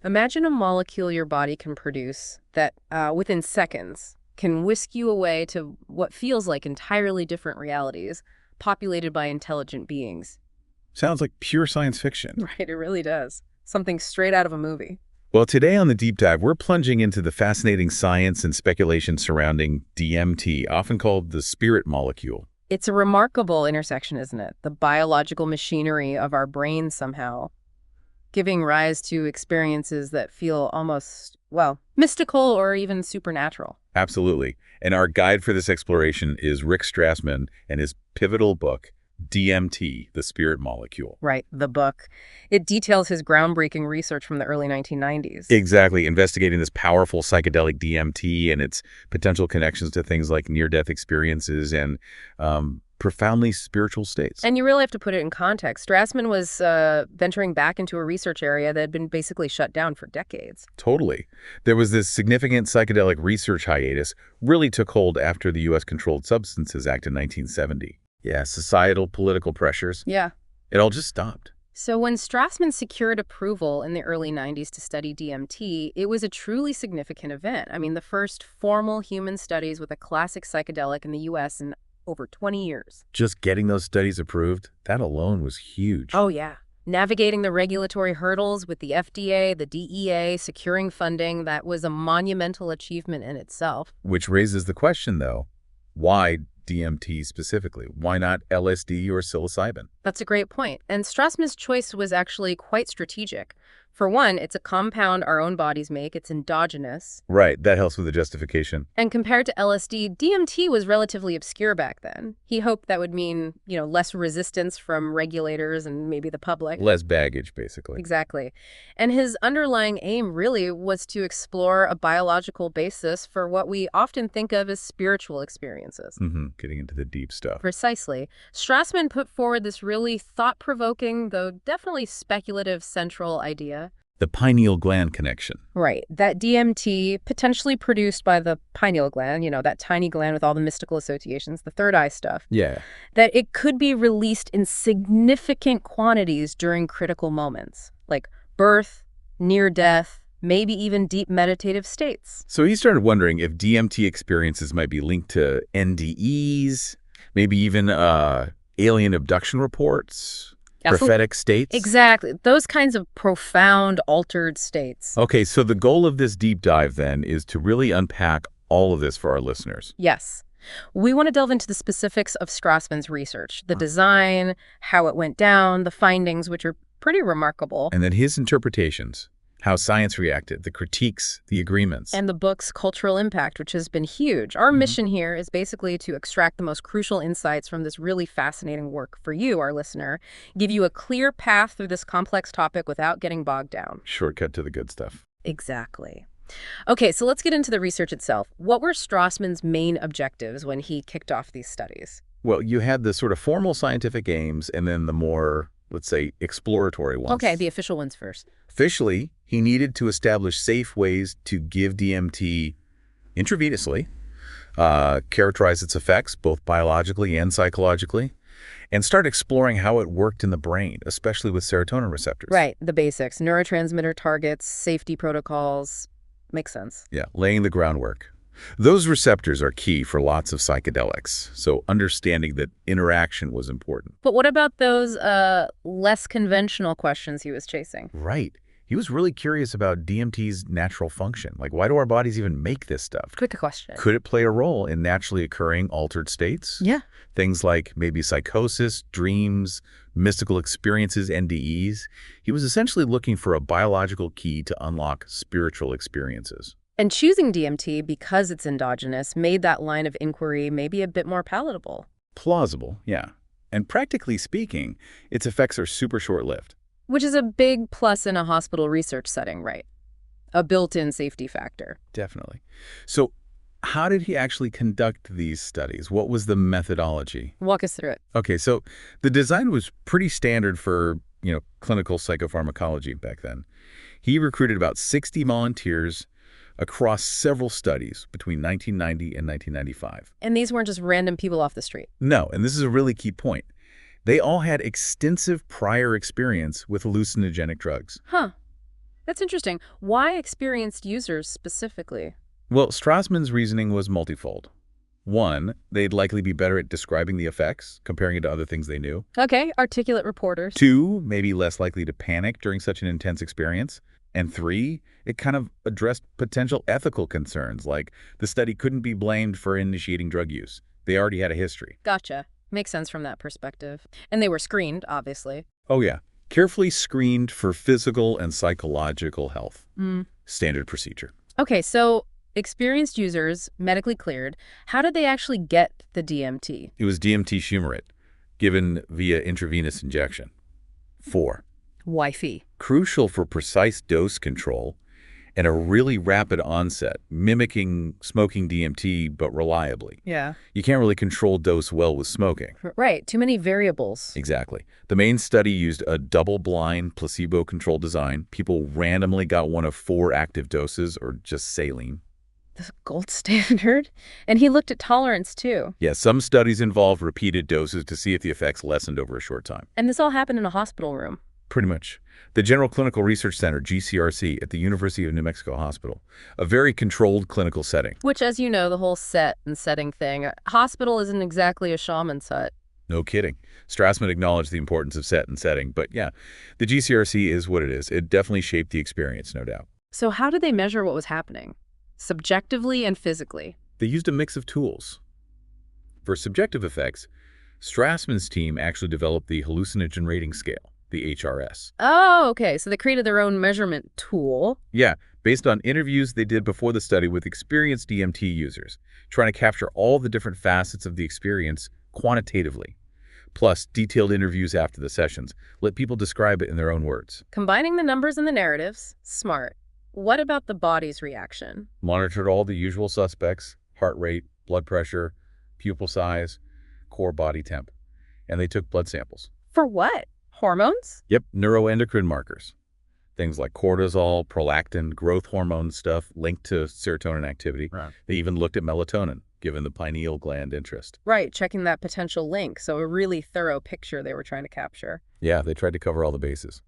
Imagine a molecule your body can produce that, within seconds, can whisk you away to what feels like entirely different realities, populated by intelligent beings. Sounds like pure science fiction. Right, it really does. Something straight out of a movie. Well, today on the Deep Dive, we're plunging into the fascinating science and speculation surrounding DMT, often called the spirit molecule. It's a remarkable intersection, isn't it? The biological machinery of our brains somehow giving rise to experiences that feel almost, well, mystical or even supernatural. Absolutely. And our guide for this exploration is Rick Strassman and his pivotal book, DMT The Spirit Molecule. Right, the book. It details his groundbreaking research from the early 1990s. Exactly, investigating this powerful psychedelic DMT and its potential connections to things like near-death experiences and profoundly spiritual states. And you really have to put it in context. Strassman was venturing back into a research area that had been basically shut down for decades. Totally. There was this significant psychedelic research hiatus really took hold after the U.S. Controlled Substances Act in 1970. Yeah, societal, political pressures. Yeah. It all just stopped. So when Strassman secured approval in the early 90s to study DMT, it was a truly significant event. I mean, the first formal human studies with a classic psychedelic in the U.S. in over 20 years. Just getting those studies approved, that alone was huge. Oh, yeah. Navigating the regulatory hurdles with the FDA, the DEA, securing funding, that was a monumental achievement in itself. Which raises the question, though, why DMT specifically? Why not LSD or psilocybin? That's a great point. And Strassman's choice was actually quite strategic. For one, it's a compound our own bodies make. It's endogenous. Right, that helps with the justification. And compared to LSD, DMT was relatively obscure back then. He hoped that would mean, less resistance from regulators and maybe the public. Less baggage, basically. Exactly. And his underlying aim really was to explore a biological basis for what we often think of as spiritual experiences. Getting into the deep stuff. Precisely. Strassman put forward this really thought-provoking, though definitely speculative central idea. The pineal gland connection. Right. That DMT, potentially produced by the pineal gland, that tiny gland with all the mystical associations, the third eye stuff. Yeah. That it could be released in significant quantities during critical moments, like birth, near death, maybe even deep meditative states. So he started wondering if DMT experiences might be linked to NDEs, maybe even alien abduction reports. Prophetic states? Exactly. Those kinds of profound, altered states. Okay, so the goal of this deep dive, then, is to really unpack all of this for our listeners. Yes. We want to delve into the specifics of Strassman's research, the design, how it went down, the findings, which are pretty remarkable. And then his interpretations, how science reacted, the critiques, the agreements. And the book's cultural impact, which has been huge. Our mission here is basically to extract the most crucial insights from this really fascinating work for you, our listener, give you a clear path through this complex topic without getting bogged down. Shortcut to the good stuff. Exactly. Okay, so let's get into the research itself. What were Strassman's main objectives when he kicked off these studies? Well, you had the sort of formal scientific aims and then the more, let's say, exploratory ones. Okay, the official ones first. Officially, he needed to establish safe ways to give DMT intravenously, characterize its effects both biologically and psychologically, and start exploring how it worked in the brain, especially with serotonin receptors. Right, the basics, neurotransmitter targets, safety protocols. Makes sense. Yeah, laying the groundwork. Those receptors are key for lots of psychedelics, so understanding that interaction was important. But what about those less conventional questions he was chasing? Right. He was really curious about DMT's natural function. Like, why do our bodies even make this stuff? Good question. Could it play a role in naturally occurring altered states? Yeah. Things like maybe psychosis, dreams, mystical experiences, NDEs. He was essentially looking for a biological key to unlock spiritual experiences. And choosing DMT because it's endogenous made that line of inquiry maybe a bit more palatable. Plausible, yeah. And practically speaking, its effects are super short-lived. Which is a big plus in a hospital research setting, right? A built-in safety factor. Definitely. So how did he actually conduct these studies? What was the methodology? Walk us through it. Okay, so the design was pretty standard for, clinical psychopharmacology back then. He recruited about 60 volunteers across several studies between 1990 and 1995. And these weren't just random people off the street. No, and this is a really key point. They all had extensive prior experience with hallucinogenic drugs. Huh. That's interesting. Why experienced users specifically? Well, Strassman's reasoning was multifold. One, they'd likely be better at describing the effects, comparing it to other things they knew. Okay, articulate reporters. Two, maybe less likely to panic during such an intense experience. And three, it kind of addressed potential ethical concerns, like the study couldn't be blamed for initiating drug use. They already had a history. Gotcha. Makes sense from that perspective. And they were screened, obviously. Oh yeah, carefully screened for physical and psychological health. Mm. Standard procedure. Okay, so experienced users, medically cleared, how did they actually get the DMT? It was DMT fumarate, given via intravenous injection. 4. Wi-Fi. Crucial for precise dose control and a really rapid onset, mimicking smoking DMT but reliably. Yeah. You can't really control dose well with smoking. Right, too many variables. Exactly. The main study used a double-blind, placebo-controlled design. People randomly got one of 4 active doses, or just saline. The gold standard? And he looked at tolerance, too. Yeah, some studies involved repeated doses to see if the effects lessened over a short time. And this all happened in a hospital room. Pretty much. The General Clinical Research Center, GCRC, at the University of New Mexico Hospital. A very controlled clinical setting. Which, as you know, the whole set and setting thing, a hospital isn't exactly a shaman's hut. No kidding. Strassman acknowledged the importance of set and setting, but yeah, the GCRC is what it is. It definitely shaped the experience, no doubt. So how did they measure what was happening? Subjectively and physically? They used a mix of tools. For subjective effects, Strassman's team actually developed the hallucinogen rating scale, the HRS. Oh, okay. So they created their own measurement tool. Yeah, based on interviews they did before the study with experienced DMT users, trying to capture all the different facets of the experience quantitatively. Plus, detailed interviews after the sessions. Let people describe it in their own words. Combining the numbers and the narratives. Smart. What about the body's reaction? Monitored all the usual suspects: heart rate, blood pressure, pupil size, core body temp. And they took blood samples. For what? Hormones? Yep, neuroendocrine markers. Things like cortisol, prolactin, growth hormone stuff linked to serotonin activity. Right. They even looked at melatonin, given the pineal gland interest. Right, checking that potential link. So a really thorough picture they were trying to capture. Yeah, they tried to cover all the bases.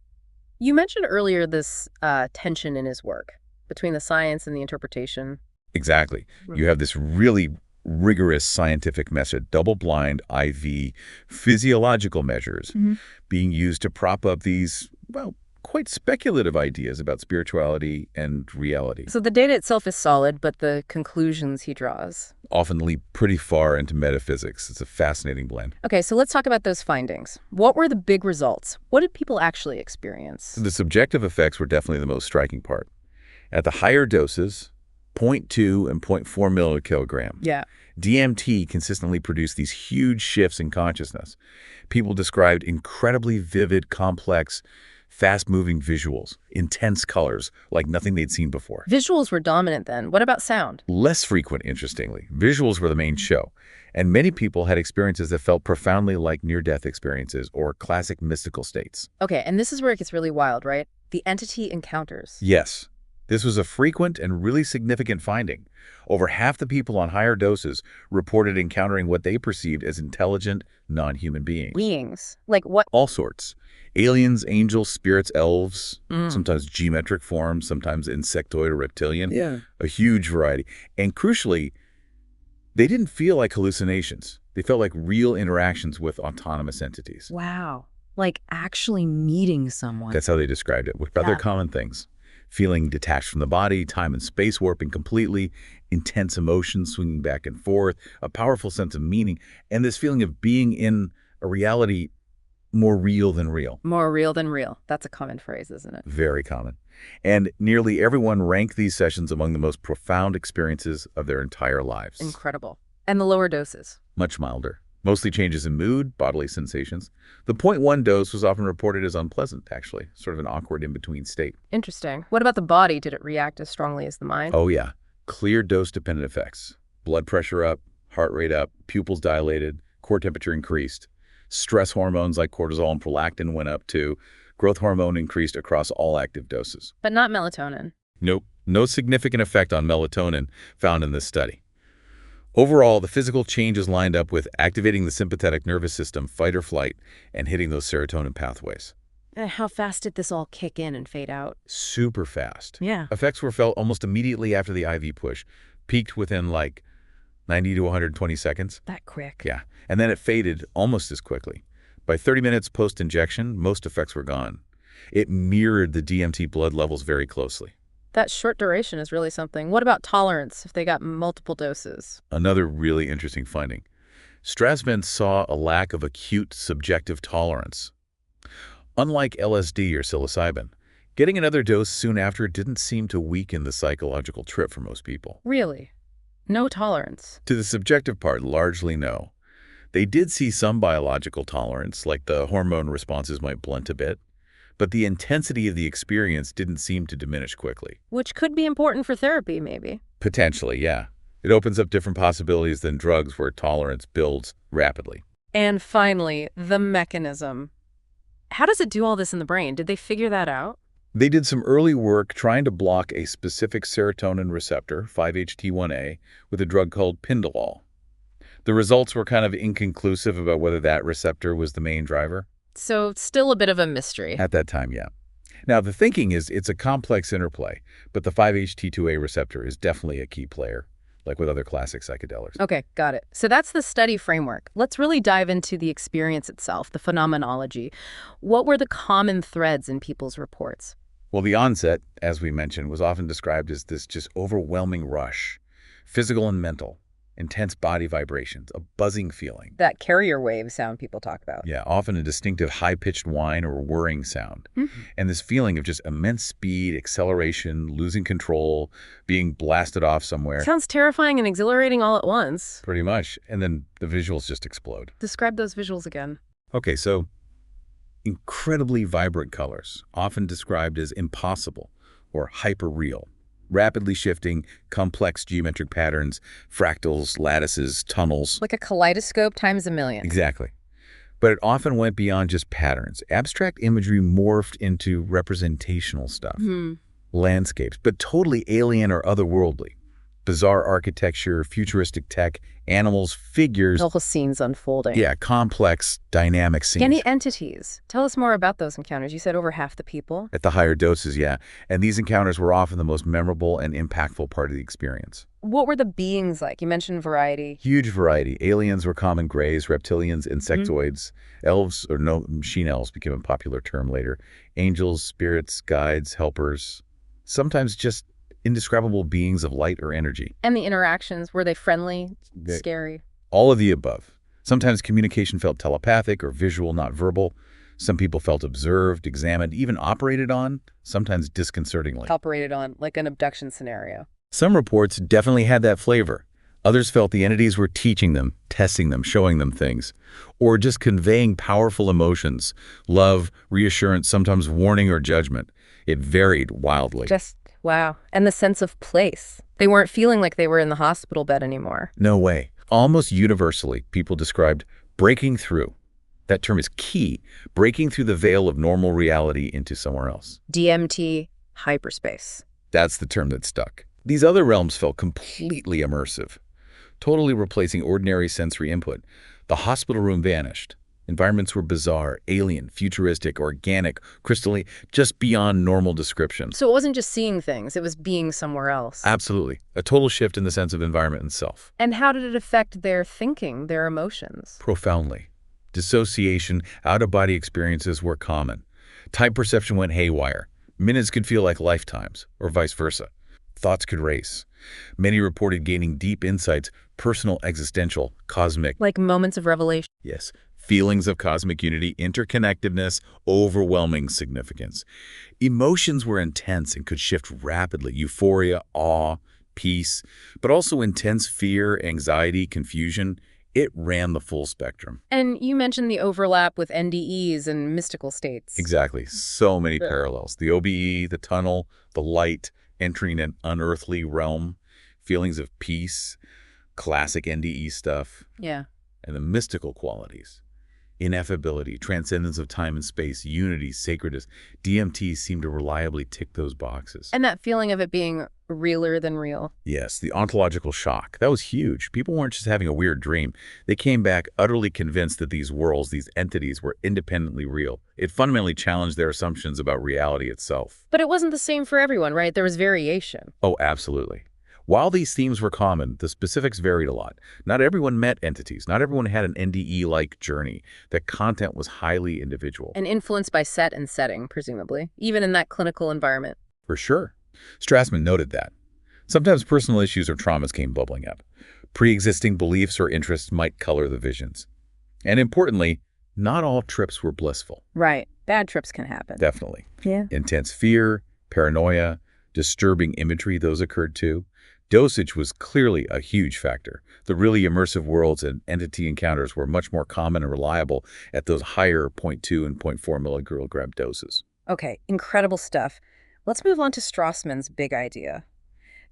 You mentioned earlier this tension in his work between the science and the interpretation. Exactly. You have this really rigorous scientific method, double-blind IV physiological measures being used to prop up these, well, quite speculative ideas about spirituality and reality. So the data itself is solid, but the conclusions he draws. Often leap pretty far into metaphysics. It's a fascinating blend. Okay, so let's talk about those findings. What were the big results? What did people actually experience? The subjective effects were definitely the most striking part. At the higher doses, 0.2 and 0.4 millikilogram, Yeah. DMT consistently produced these huge shifts in consciousness. People described incredibly vivid, complex, fast-moving visuals, intense colors, like nothing they'd seen before. Visuals were dominant then. What about sound? Less frequent, interestingly. Visuals were the main show, and many people had experiences that felt profoundly like near-death experiences or classic mystical states. Okay, and this is where it gets really wild, right? The entity encounters. Yes, this was a frequent and really significant finding. Over half the people on higher doses reported encountering what they perceived as intelligent, non-human beings. Beings. Like what? All sorts. Aliens, angels, spirits, elves, sometimes geometric forms, sometimes insectoid or reptilian. Yeah. A huge variety. And crucially, they didn't feel like hallucinations. They felt like real interactions with autonomous entities. Wow. Like actually meeting someone. That's how they described it, with other common things. Feeling detached from the body, time and space warping completely, intense emotions swinging back and forth, a powerful sense of meaning, and this feeling of being in a reality more real than real. More real than real. That's a common phrase, isn't it? Very common. And nearly everyone ranked these sessions among the most profound experiences of their entire lives. Incredible. And the lower doses? Much milder. Mostly changes in mood, bodily sensations. The 0.1 dose was often reported as unpleasant, actually, sort of an awkward in-between state. Interesting. What about the body? Did it react as strongly as the mind? Oh, yeah. Clear dose-dependent effects. Blood pressure up, heart rate up, pupils dilated, core temperature increased. Stress hormones like cortisol and prolactin went up too. Growth hormone increased across all active doses. But not melatonin. Nope. No significant effect on melatonin found in this study. Overall, the physical changes lined up with activating the sympathetic nervous system, fight or flight, and hitting those serotonin pathways. How fast did this all kick in and fade out? Super fast. Yeah. Effects were felt almost immediately after the IV push, peaked within like 90 to 120 seconds. That quick. Yeah, and then it faded almost as quickly. By 30 minutes post-injection, most effects were gone. It mirrored the DMT blood levels very closely. That short duration is really something. What about tolerance if they got multiple doses? Another really interesting finding. Strassman saw a lack of acute subjective tolerance. Unlike LSD or psilocybin, getting another dose soon after didn't seem to weaken the psychological trip for most people. Really? No tolerance? To the subjective part, largely no. They did see some biological tolerance, like the hormone responses might blunt a bit, but the intensity of the experience didn't seem to diminish quickly. Which could be important for therapy, maybe. Potentially, yeah. It opens up different possibilities than drugs where tolerance builds rapidly. And finally, the mechanism. How does it do all this in the brain? Did they figure that out? They did some early work trying to block a specific serotonin receptor, 5-HT1A, with a drug called Pindalol. The results were kind of inconclusive about whether that receptor was the main driver. So still a bit of a mystery. At that time, yeah. Now, the thinking is it's a complex interplay, but the 5-HT2A receptor is definitely a key player, like with other classic psychedelics. Okay, got it. So that's the study framework. Let's really dive into the experience itself, the phenomenology. What were the common threads in people's reports? Well, the onset, as we mentioned, was often described as this just overwhelming rush, physical and mental, intense body vibrations, a buzzing feeling. That carrier wave sound people talk about. Yeah, often a distinctive high-pitched whine or whirring sound. Mm-hmm. And this feeling of just immense speed, acceleration, losing control, being blasted off somewhere. Sounds terrifying and exhilarating all at once. Pretty much. And then the visuals just explode. Describe those visuals again. Okay, so incredibly vibrant colors, often described as impossible or hyper-real. Rapidly shifting, complex geometric patterns, fractals, lattices, tunnels. Like a kaleidoscope times a million. Exactly. But it often went beyond just patterns. Abstract imagery morphed into representational stuff. Landscapes, but totally alien or otherworldly. Bizarre architecture, futuristic tech, animals, figures. The whole scene's unfolding. Yeah, complex, dynamic scenes. Any entities? Tell us more about those encounters. You said over half the people. At the higher doses, yeah. And these encounters were often the most memorable and impactful part of the experience. What were the beings like? You mentioned variety. Huge variety. Aliens were common grays, reptilians, insectoids. Elves, or no, machine elves became a popular term later. Angels, spirits, guides, helpers. Sometimes just indescribable beings of light or energy. And the interactions, were they friendly, scary? All of the above. Sometimes communication felt telepathic or visual, not verbal. Some people felt observed, examined, even operated on, sometimes disconcertingly. Operated on, like an abduction scenario. Some reports definitely had that flavor. Others felt the entities were teaching them, testing them, showing them things, or just conveying powerful emotions, love, reassurance, sometimes warning or judgment. It varied wildly. Wow. And the sense of place. They weren't feeling like they were in the hospital bed anymore. No way. Almost universally, people described breaking through. That term is key. Breaking through the veil of normal reality into somewhere else. DMT, hyperspace. That's the term that stuck. These other realms felt completely immersive, totally replacing ordinary sensory input. The hospital room vanished. Environments were bizarre, alien, futuristic, organic, crystalline, just beyond normal description. So it wasn't just seeing things, it was being somewhere else. Absolutely. A total shift in the sense of environment and self. And how did it affect their thinking, their emotions? Profoundly. Dissociation, out-of-body experiences were common. Time perception went haywire. Minutes could feel like lifetimes, or vice versa. Thoughts could race. Many reported gaining deep insights, personal, existential, cosmic. Like moments of revelation. Yes. Feelings of cosmic unity, interconnectedness, overwhelming significance. Emotions were intense and could shift rapidly. Euphoria, awe, peace, but also intense fear, anxiety, confusion. It ran the full spectrum. And you mentioned the overlap with NDEs and mystical states. Exactly. So many parallels. The OBE, the tunnel, the light, entering an unearthly realm, feelings of peace, classic NDE stuff. Yeah. And the mystical qualities. Ineffability, transcendence of time and space, unity, sacredness. DMT seemed to reliably tick those boxes. And that feeling of it being Realer than real. Yes, the ontological shock. That was huge. People weren't just having a weird dream. They came back utterly convinced that these worlds, these entities, were independently real. It fundamentally challenged their assumptions about reality itself. But it wasn't the same for everyone, right? There was variation. Oh, absolutely. While these themes were common, the specifics varied a lot. Not everyone met entities. Not everyone had an NDE-like journey. The content was highly individual. And influenced by set and setting, presumably, even in that clinical environment. For sure. Strassman noted that. Sometimes personal issues or traumas came bubbling up. Pre-existing beliefs or interests might color the visions. And importantly, not all trips were blissful. Right. Bad trips can happen. Definitely. Yeah. Intense fear, paranoia, disturbing imagery, those occurred too. Dosage was clearly a huge factor. The really immersive worlds and entity encounters were much more common and reliable at those higher 0.2 and 0.4 milligram doses. Okay, incredible stuff. Let's move on to Strassman's big idea.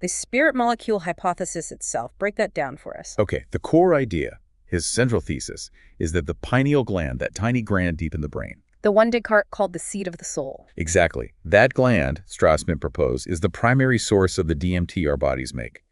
The spirit molecule hypothesis itself. Break that down for us. Okay, the core idea, his central thesis, is that the pineal gland, that tiny gland deep in the brain. The one Descartes called the seat of the soul. Exactly. That gland, Strassman proposed, is the primary source of the DMT our bodies make.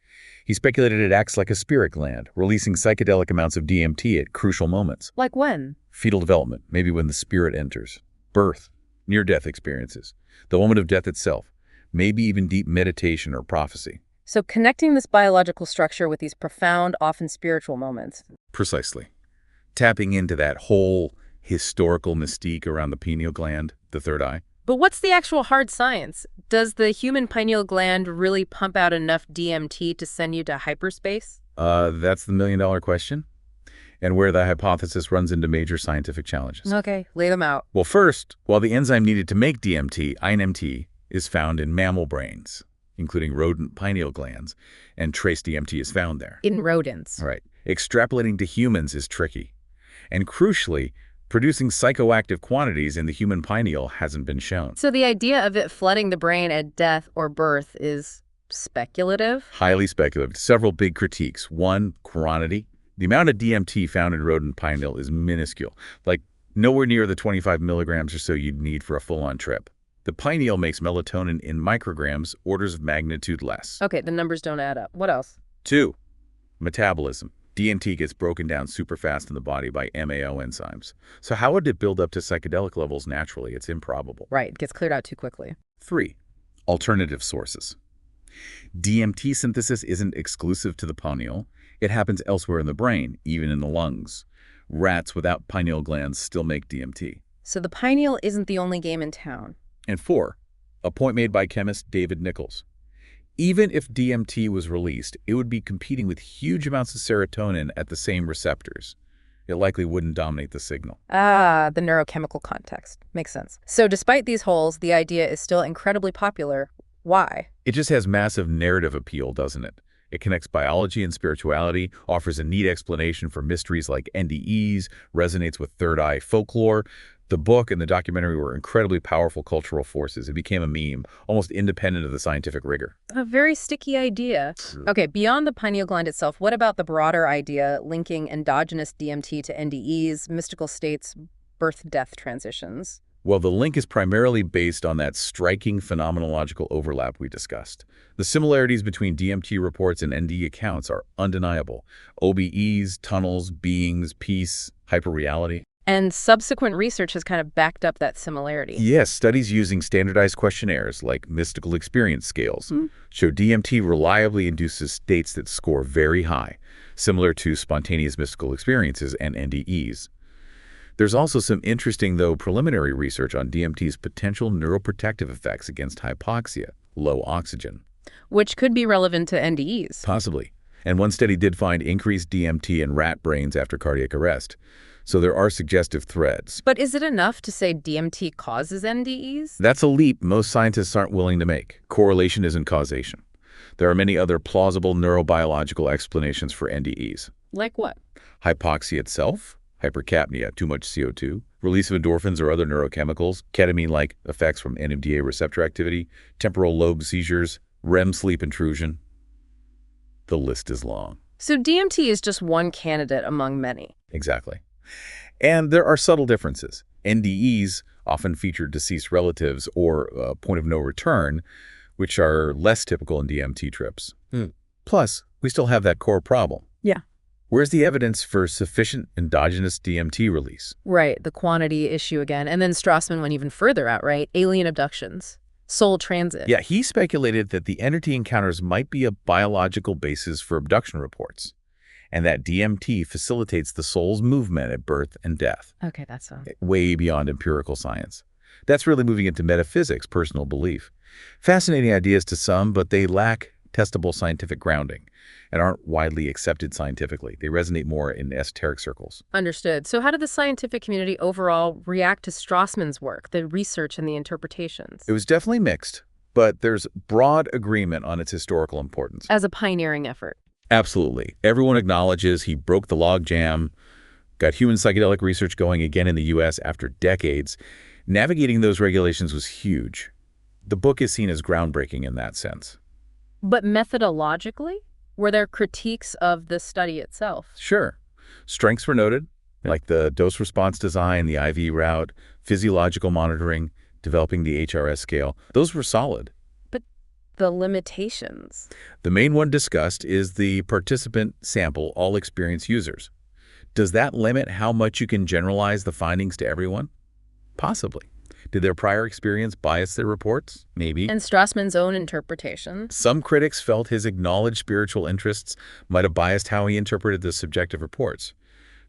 He speculated it acts like a spirit gland, releasing psychedelic amounts of DMT at crucial moments. Like when? Fetal development, maybe when the spirit enters. Birth, near-death experiences. The moment of death itself. Maybe even deep meditation or prophecy. So connecting this biological structure with these profound, often spiritual moments. Precisely. Tapping into that whole historical mystique around the pineal gland, the third eye. But what's the actual hard science? Does the human pineal gland really pump out enough DMT to send you to hyperspace? That's the million-dollar question, and where the hypothesis runs into major scientific challenges. Okay, lay them out. Well, first, while the enzyme needed to make DMT, INMT, is found in mammal brains, including rodent pineal glands, and trace DMT is found there. In rodents. Right. Extrapolating to humans is tricky. And crucially, producing psychoactive quantities in the human pineal hasn't been shown. So the idea of it flooding the brain at death or birth is speculative? Highly speculative. Several big critiques. One, quantity. The amount of DMT found in rodent pineal is minuscule, like nowhere near the 25 milligrams or so you'd need for a full-on trip. The pineal makes melatonin in micrograms, orders of magnitude less. Okay, the numbers don't add up. What else? 2, metabolism. DMT gets broken down super fast in the body by MAO enzymes. So how would it build up to psychedelic levels naturally? It's improbable. Right, it gets cleared out too quickly. 3, alternative sources. DMT synthesis isn't exclusive to the pineal. It happens elsewhere in the brain, even in the lungs. Rats without pineal glands still make DMT. So the pineal isn't the only game in town. And 4, a point made by chemist David Nichols. Even if DMT was released, it would be competing with huge amounts of serotonin at the same receptors. It likely wouldn't dominate the signal. Ah, the neurochemical context. Makes sense. So despite these holes, the idea is still incredibly popular. Why? It just has massive narrative appeal, doesn't it? It connects biology and spirituality, offers a neat explanation for mysteries like NDEs, resonates with third eye folklore. The book and the documentary were incredibly powerful cultural forces. It became a meme, almost independent of the scientific rigor. A very sticky idea. Okay, beyond the pineal gland itself, what about the broader idea linking endogenous DMT to NDEs, mystical states, birth-death transitions? Well, the link is primarily based on that striking phenomenological overlap we discussed. The similarities between DMT reports and NDE accounts are undeniable. OBEs, tunnels, beings, peace, hyperreality. And subsequent research has kind of backed up that similarity. Yes, studies using standardized questionnaires like mystical experience scales show DMT reliably induces states that score very high, similar to spontaneous mystical experiences and NDEs. There's also some interesting, though preliminary research on DMT's potential neuroprotective effects against hypoxia, low oxygen. Which could be relevant to NDEs. Possibly. And one study did find increased DMT in rat brains after cardiac arrest. So there are suggestive threads. But is it enough to say DMT causes NDEs? That's a leap most scientists aren't willing to make. Correlation isn't causation. There are many other plausible neurobiological explanations for NDEs. Like what? Hypoxia itself, hypercapnia, too much CO2, release of endorphins or other neurochemicals, ketamine-like effects from NMDA receptor activity, temporal lobe seizures, REM sleep intrusion. The list is long. So DMT is just one candidate among many. Exactly. And there are subtle differences. NDEs often feature deceased relatives or point of no return, which are less typical in DMT trips. Plus, we still have that core problem. Yeah. Where's the evidence for sufficient endogenous DMT release? Right, the quantity issue again. And then Strassman went even further out, right? Alien abductions, soul transit. Yeah, he speculated that the entity encounters might be a biological basis for abduction reports, and that DMT facilitates the soul's movement at birth and death. Okay, that's Way beyond empirical science. That's really moving into metaphysics, personal belief. Fascinating ideas to some, but they lack testable scientific grounding and aren't widely accepted scientifically. They resonate more in esoteric circles. understood. So how did the scientific community overall react to Strassman's work, the research and the interpretations? It was definitely mixed, but there's broad agreement on its historical importance. As a pioneering effort. Absolutely. Everyone acknowledges he broke the logjam, got human psychedelic research going again in the U.S. after decades. Navigating those regulations was huge. The book is seen as groundbreaking in that sense. But methodologically, were there critiques of the study itself? Sure. Strengths were noted, like the dose-response design, the IV route, physiological monitoring, developing the HRS scale. Those were solid. But the limitations? The main one discussed is the participant sample, all experienced users. Does that limit how much you can generalize the findings to everyone? Possibly. Did their prior experience bias their reports? Maybe. And Strassman's own interpretation? Some critics felt his acknowledged spiritual interests might have biased how he interpreted the subjective reports.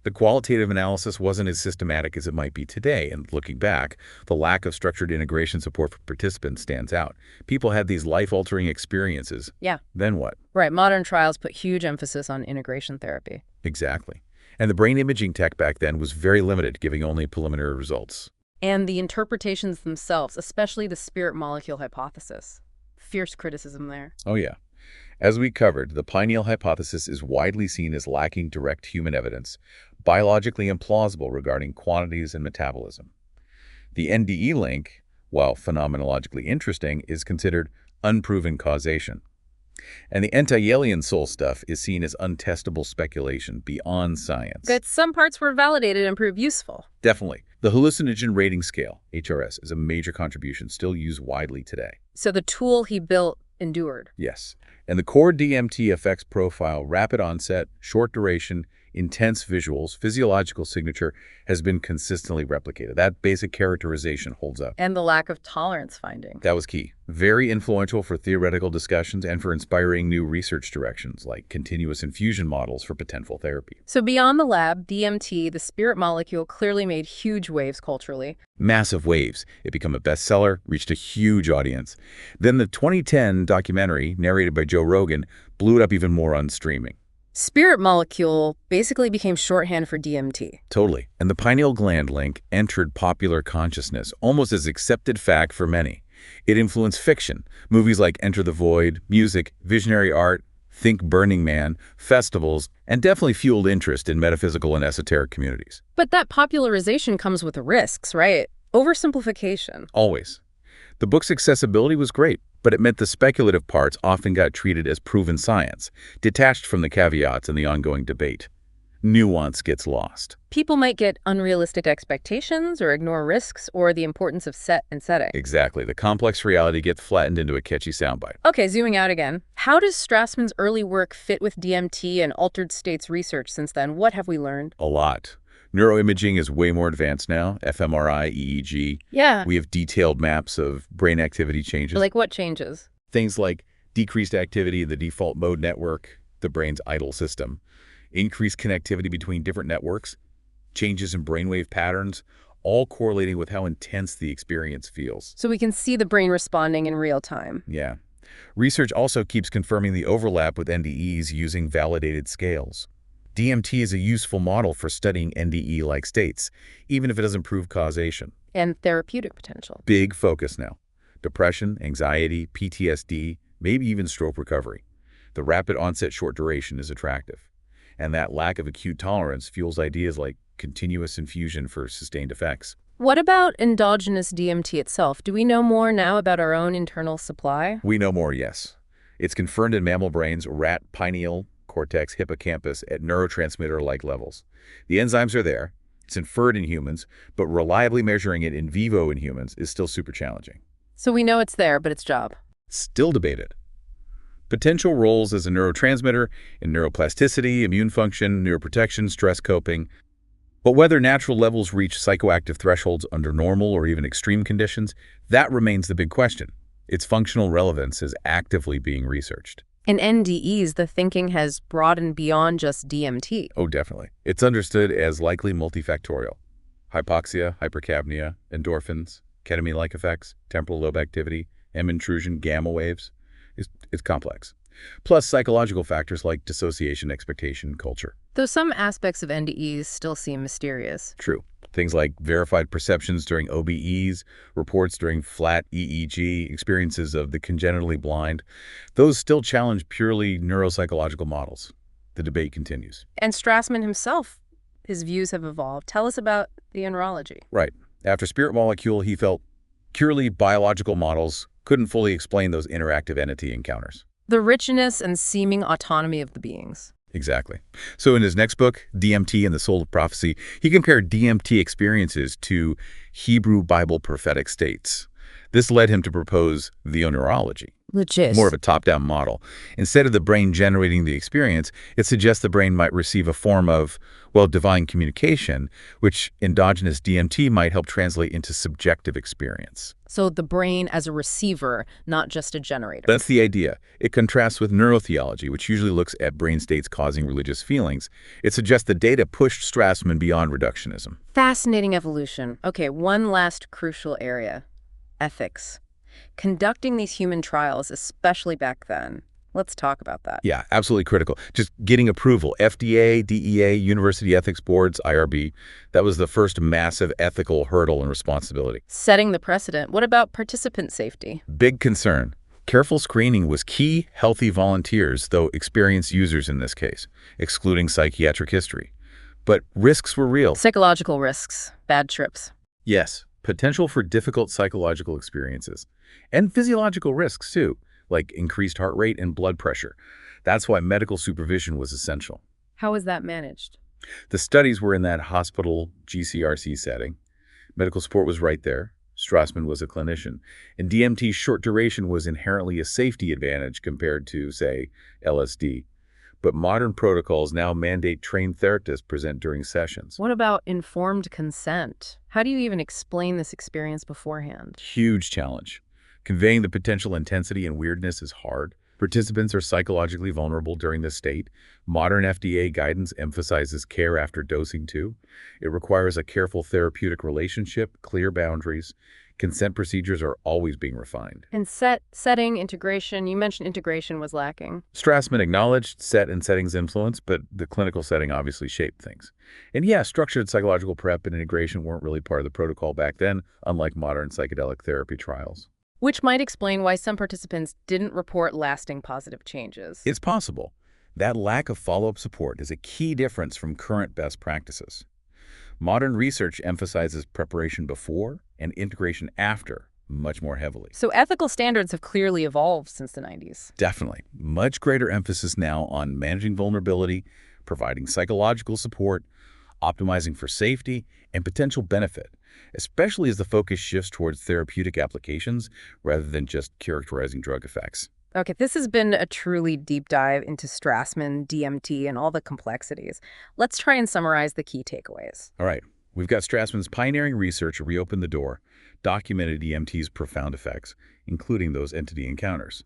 The qualitative analysis wasn't as systematic as it might be today, and looking back, the lack of structured integration support for participants stands out. People had these life-altering experiences. Yeah. Then what? Right. Modern trials put huge emphasis on integration therapy. Exactly. And the brain imaging tech back then was very limited, giving only preliminary results. And the interpretations themselves, especially the spirit molecule hypothesis. Fierce criticism there. Oh, yeah. As we covered, the pineal hypothesis is widely seen as lacking direct human evidence, biologically implausible regarding quantities and metabolism. The NDE link, while phenomenologically interesting, is considered unproven causation. And the anti-alien soul stuff is seen as untestable speculation beyond science. But some parts were validated and proved useful. Definitely. The hallucinogen rating scale, HRS, is a major contribution still used widely today. So the tool he built endured. Yes. And the core DMT effects profile, rapid onset, short duration, intense visuals, physiological signature, has been consistently replicated. That basic characterization holds up. And the lack of tolerance finding. That was key. Very influential for theoretical discussions and for inspiring new research directions like continuous infusion models for potential therapy. So beyond the lab, DMT, the spirit molecule, clearly made huge waves culturally. Massive waves. It became a bestseller, reached a huge audience. Then the 2010 documentary, narrated by Joe Rogan, blew it up even more on streaming. Spirit molecule basically became shorthand for DMT. Totally. And the pineal gland link entered popular consciousness almost as accepted fact for many. It influenced fiction, movies like Enter the Void, music, visionary art, Think Burning Man, festivals, and definitely fueled interest in metaphysical and esoteric communities. But that popularization comes with risks, right? Oversimplification. Always. The book's accessibility was great, but it meant the speculative parts often got treated as proven science, detached from the caveats and the ongoing debate. Nuance gets lost. People might get unrealistic expectations or ignore risks or the importance of set and setting. Exactly. The complex reality gets flattened into a catchy soundbite. Okay, zooming out again. How does Strassman's early work fit with DMT and altered states research since then? What have we learned? A lot. Neuroimaging is way more advanced now, fMRI, EEG. Yeah. We have detailed maps of brain activity changes. Like what changes? Things like decreased activity in the default mode network, the brain's idle system, increased connectivity between different networks, changes in brainwave patterns, all correlating with how intense the experience feels. So we can see the brain responding in real time. Yeah. Research also keeps confirming the overlap with NDEs using validated scales. DMT is a useful model for studying NDE-like states, even if it doesn't prove causation. And therapeutic potential. Big focus now. Depression, anxiety, PTSD, maybe even stroke recovery. The rapid onset short duration is attractive. And that lack of acute tolerance fuels ideas like continuous infusion for sustained effects. What about endogenous DMT itself? Do we know more now about our own internal supply? We know more, yes. It's confirmed in mammal brains, rat, pineal, cortex, hippocampus at neurotransmitter-like levels. The enzymes are there. It's inferred in humans, but reliably measuring it in vivo in humans is still super challenging. So we know it's there, but its job. Still debated. Potential roles as a neurotransmitter in neuroplasticity, immune function, neuroprotection, stress coping. But whether natural levels reach psychoactive thresholds under normal or even extreme conditions, that remains the big question. Its functional relevance is actively being researched. In NDEs, the thinking has broadened beyond just DMT. Oh, definitely. It's understood as likely multifactorial. Hypoxia, hypercapnia, endorphins, ketamine-like effects, temporal lobe activity, M intrusion, gamma waves. It's complex. Plus psychological factors like dissociation, expectation, culture. Though some aspects of NDEs still seem mysterious. True. Things like verified perceptions during OBEs, reports during flat EEG, experiences of the congenitally blind, those still challenge purely neuropsychological models. The debate continues. And Strassman himself, his views have evolved. Tell us about the neurology. Right. After Spirit Molecule, he felt purely biological models couldn't fully explain those interactive entity encounters. The richness and seeming autonomy of the beings. Exactly. So in his next book, DMT and the Soul of Prophecy, he compared DMT experiences to Hebrew Bible prophetic states. This led him to propose theoneurology, Legit. more of a top-down model. Instead of the brain generating the experience, it suggests the brain might receive a form of, well, divine communication, which endogenous DMT might help translate into subjective experience. So the brain as a receiver, not just a generator. That's the idea. It contrasts with neurotheology, which usually looks at brain states causing religious feelings. It suggests the data pushed Strassman beyond reductionism. Fascinating evolution. Okay, one last crucial area. Ethics. Conducting these human trials, especially back then. Let's talk about that. Yeah, absolutely critical. Just getting approval. FDA, DEA, University Ethics Boards, IRB, that was the first massive ethical hurdle and responsibility. Setting the precedent. What about participant safety? Big concern. Careful screening was key. Healthy volunteers, though experienced users in this case, excluding psychiatric history. But risks were real. Psychological risks. Bad trips. Yes, potential for difficult psychological experiences. And physiological risks, too, like increased heart rate and blood pressure. That's why medical supervision was essential. How is that managed? The studies were in that hospital GCRC setting. Medical support was right there. Strassman was a clinician. And DMT's short duration was inherently a safety advantage compared to, say, LSD. But modern protocols now mandate trained therapists present during sessions. What about informed consent? How do you even explain this experience beforehand? Huge challenge. Conveying the potential intensity and weirdness is hard. Participants are psychologically vulnerable during this state. Modern FDA guidance emphasizes care after dosing too. It requires a careful therapeutic relationship, clear boundaries. Consent procedures are always being refined. And setting, integration. You mentioned integration was lacking. Strassman acknowledged set and settings influence, but the clinical setting obviously shaped things. And yeah, structured psychological prep and integration weren't really part of the protocol back then, unlike modern psychedelic therapy trials. Which might explain why some participants didn't report lasting positive changes. It's possible. That lack of follow-up support is a key difference from current best practices. Modern research emphasizes preparation before and integration after much more heavily. So ethical standards have clearly evolved since the 90s. Definitely. Much greater emphasis now on managing vulnerability, providing psychological support, optimizing for safety and potential benefit, especially as the focus shifts towards therapeutic applications rather than just characterizing drug effects. Okay, this has been a truly deep dive into Strassman, DMT, and all the complexities. Let's try and summarize the key takeaways. All right. We've got Strassman's pioneering research reopened the door, documented DMT's profound effects, including those entity encounters.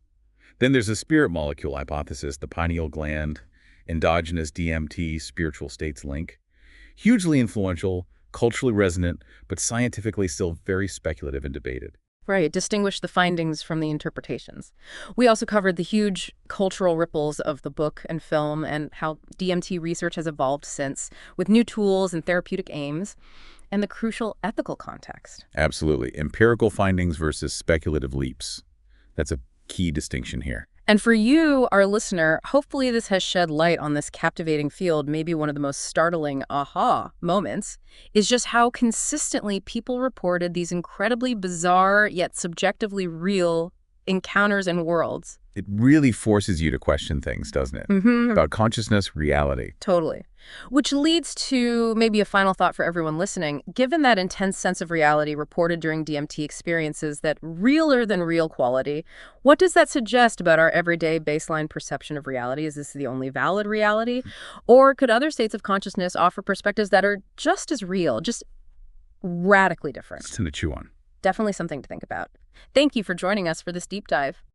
Then there's the spirit molecule hypothesis, the pineal gland, endogenous DMT, spiritual states link. Hugely influential, culturally resonant, but scientifically still very speculative and debated. Right, distinguish the findings from the interpretations. We also covered the huge cultural ripples of the book and film and how DMT research has evolved since, with new tools and therapeutic aims, and the crucial ethical context. Absolutely. Empirical findings versus speculative leaps. That's a key distinction here. And for you, our listener, hopefully this has shed light on this captivating field. Maybe one of the most startling aha moments is just how consistently people reported these incredibly bizarre yet subjectively real encounters and worlds. It really forces you to question things, doesn't it? About consciousness, reality. Totally. Which leads to maybe a final thought for everyone listening. Given that intense sense of reality reported during DMT experiences, that realer than real quality, what does that suggest about our everyday baseline perception of reality? Is this the only valid reality? Or could other states of consciousness offer perspectives that are just as real, just radically different? Something to chew on. Definitely something to think about. Thank you for joining us for this deep dive.